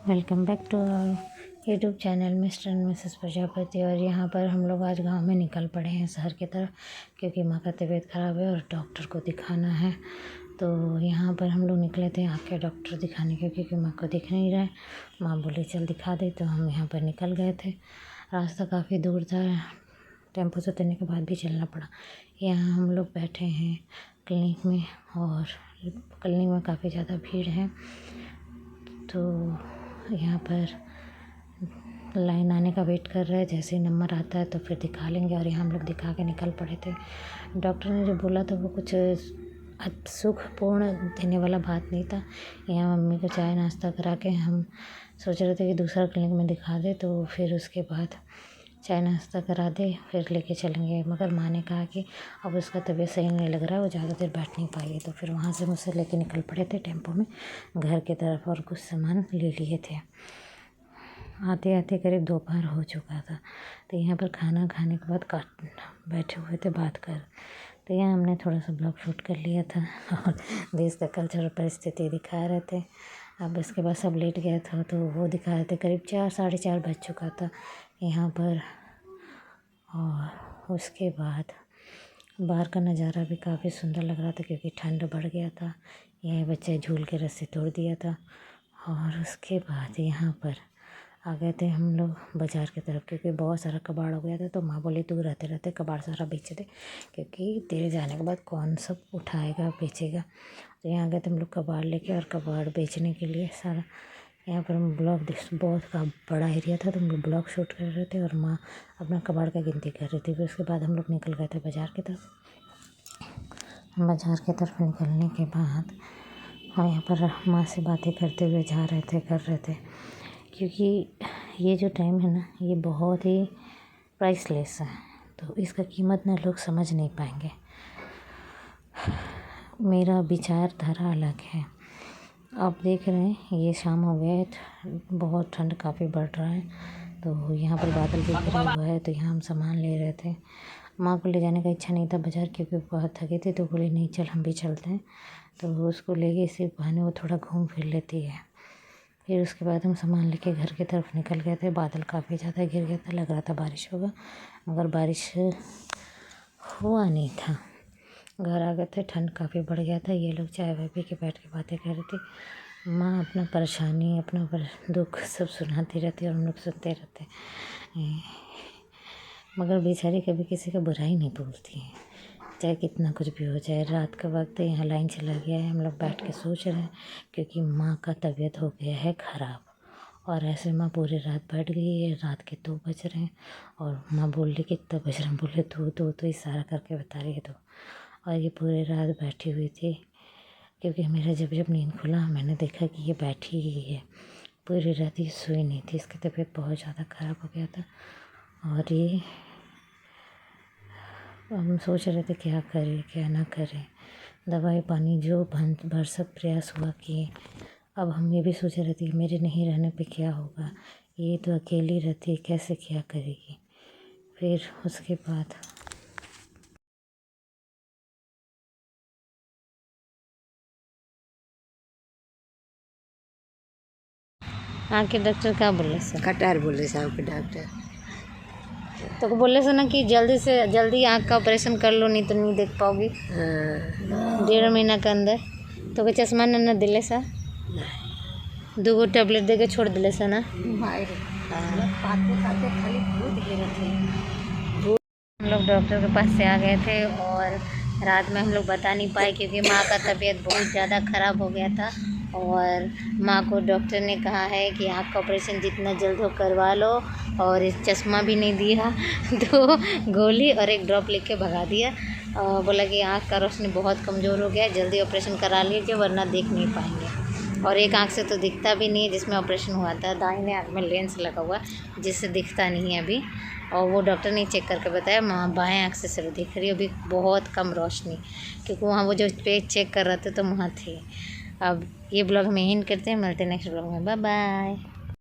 Welcome back to our YouTube channel Mr and Mrs Prajapati. और यहाँ पर हम लोग आज गांव में निकल पड़े हैं शहर की तरफ, क्योंकि माँ का तबीयत ख़राब है और डॉक्टर को दिखाना है। तो यहाँ पर हम लोग निकले थे आँख के डॉक्टर दिखाने के, क्योंकि माँ को दिख नहीं रहा है। माँ बोली चल दिखा दे, तो हम यहाँ पर निकल गए थे। रास्ता काफ़ी दूर था, टेम्पो से उतरने के बाद भी चलना पड़ा। यहाँ हम लोग बैठे हैं क्लिनिक में, और क्लिनिक में काफ़ी ज़्यादा भीड़ है। तो यहाँ पर लाइन आने का वेट कर रहे हैं, जैसे ही नंबर आता है तो फिर दिखा लेंगे। और यहाँ हम लोग दिखा के निकल पड़े थे। डॉक्टर ने जो बोला था वो कुछ सुखपूर्ण देने वाला बात नहीं था। यहाँ मम्मी को चाय नाश्ता करा के हम सोच रहे थे कि दूसरा क्लिनिक में दिखा दे, तो फिर उसके बाद चाय नाश्ता करा दे फिर लेके चलेंगे। मगर माँ ने कहा कि अब उसका तबीयत सही नहीं लग रहा है, वो ज़्यादा देर बैठ नहीं पाएगी। तो फिर वहाँ से मुझसे लेके निकल पड़े थे टेम्पो में घर की तरफ, और कुछ सामान ले लिए थे। आते आते करीब दोपहर हो चुका था। तो यहाँ पर खाना खाने के बाद बैठे हुए थे बात कर। तो यहाँ हमने थोड़ा सा ब्लॉग शूट कर लिया था और देश का कल्चर और परिस्थिति दिखा रहे थे। अब इसके बाद सब लेट गया था, तो वो दिखा रहे थे। करीब 4 साढ़े 4 बज चुका था यहाँ पर। और उसके बाद बाहर का नज़ारा भी काफ़ी सुंदर लग रहा था, क्योंकि ठंड बढ़ गया था। यह बच्चे झूल के रस्सी तोड़ दिया था। और उसके बाद यहाँ पर आ गए थे हम लोग बाज़ार की तरफ, क्योंकि बहुत सारा कबाड़ हो गया था। तो माँ बोली तू रहते रहते कबाड़ सारा बेच दे, क्योंकि तेरे जाने के बाद कौन सब उठाएगा बेचेगा। तो यहाँ गए थे हम लोग कबाड़ लेके, और कबाड़ बेचने के लिए सारा। यहाँ पर हम ब्लॉग बहुत का बड़ा एरिया था, तो हम लोग ब्लॉग शूट कर रहे थे और माँ अपना कबाड़ का गिनती कर रही थी। फिर उसके बाद हम लोग निकल गए थे बाज़ार की तरफ। बाज़ार की तरफ निकलने के बाद और यहाँ पर माँ से बातें करते हुए जा रहे थे, कर रहे थे, क्योंकि ये जो टाइम है ना, ये बहुत ही प्राइसलेस है। तो इसका कीमत ना लोग समझ नहीं पाएंगे। मेरा विचारधारा अलग है। आप देख रहे हैं ये शाम हो गया है, बहुत ठंड काफ़ी बढ़ रहा है। तो यहाँ पर बादल भी घिरा हुआ है। तो यहाँ हम सामान ले रहे थे। माँ को ले जाने का इच्छा नहीं था बाज़ार, क्योंकि बहुत थकी थी। तो बोली नहीं चल हम भी चलते हैं। तो उसको ले गए, इसी बहाने वो थोड़ा घूम फिर लेती है। फिर उसके बाद हम सामान लेके घर की तरफ निकल गए थे। बादल काफ़ी ज़्यादा घिर गया था, लग रहा था बारिश होगा, मगर बारिश हुआ नहीं था। घर आ गए थे, ठंड काफ़ी बढ़ गया था। ये लोग चाय वाय पी के बैठ के बातें कर रही थी। माँ अपना परेशानी, अपना दुख सब सुनाती रहती और हम लोग सुनते रहते। मगर बेचारी कभी किसी का बुराई नहीं बोलती है, चाहे कितना कुछ भी हो जाए। रात का वक्त यहाँ लाइन चला गया है, हम लोग बैठ के सोच रहे हैं, क्योंकि माँ का तबीयत हो गया है ख़राब। और ऐसे माँ पूरी रात बैठ गई है। रात के 2 बज रहे हैं और माँ बोल रही कितना बज रहे हैं, बोले 2 तो इशारा करके बता रही है 2। और ये पूरी रात बैठी हुई थी, क्योंकि मेरा जब नींद खुला मैंने देखा कि ये बैठी ही है। पूरी रात ये सोई नहीं थी। इसकी तबीयत बहुत ज़्यादा ख़राब हो गया था। और ये हम सोच रहे थे क्या करें क्या ना करें। दवाई पानी जो भरसक प्रयास हुआ किए। अब हम ये भी सोच रहे थे मेरे नहीं रहने पे क्या होगा, ये तो अकेली रहती है, कैसे क्या करेगी। फिर उसके बाद आँख के डॉक्टर क्या बोले सर? कटार बोले साहब के डॉक्टर। तो बोले सर ना कि जल्दी से जल्दी आँख का ऑपरेशन कर लो, नहीं तो नहीं देख पाओगी 1.5 महीना के अंदर। तो कोई चश्मा न दिले सर, 2 टैबलेट दे के छोड़ दिले सर ना। हम लोग डॉक्टर के पास से आ गए थे, और रात में हम लोग बता नहीं पाए, क्योंकि माँ का तबीयत बहुत ज़्यादा ख़राब हो गया था। और माँ को डॉक्टर ने कहा है कि आँख का ऑपरेशन जितना जल्द हो करवा लो। और इस चश्मा भी नहीं दिया, 2 गोली और 1 ड्रॉप लिख के भगा दिया। बोला कि आँख का रोशनी बहुत कमज़ोर हो गया है, जल्दी ऑपरेशन करा लीजिए वरना देख नहीं पाएंगे। और एक आँख से तो दिखता भी नहीं है जिसमें ऑपरेशन हुआ था, दाहिने आँख में लेंस लगा हुआ जिससे दिखता नहीं है अभी। और वो डॉक्टर ने चेक करके बताया माँ बाएं आँख से सिर्फ दिख रही है अभी, बहुत कम रोशनी, क्योंकि वहाँ वो जो पेज चेक कर रहे थे तो वहाँ थे। अब ये ब्लॉग में एंड करते हैं, मिलते हैं नेक्स्ट ब्लॉग में। Bye bye.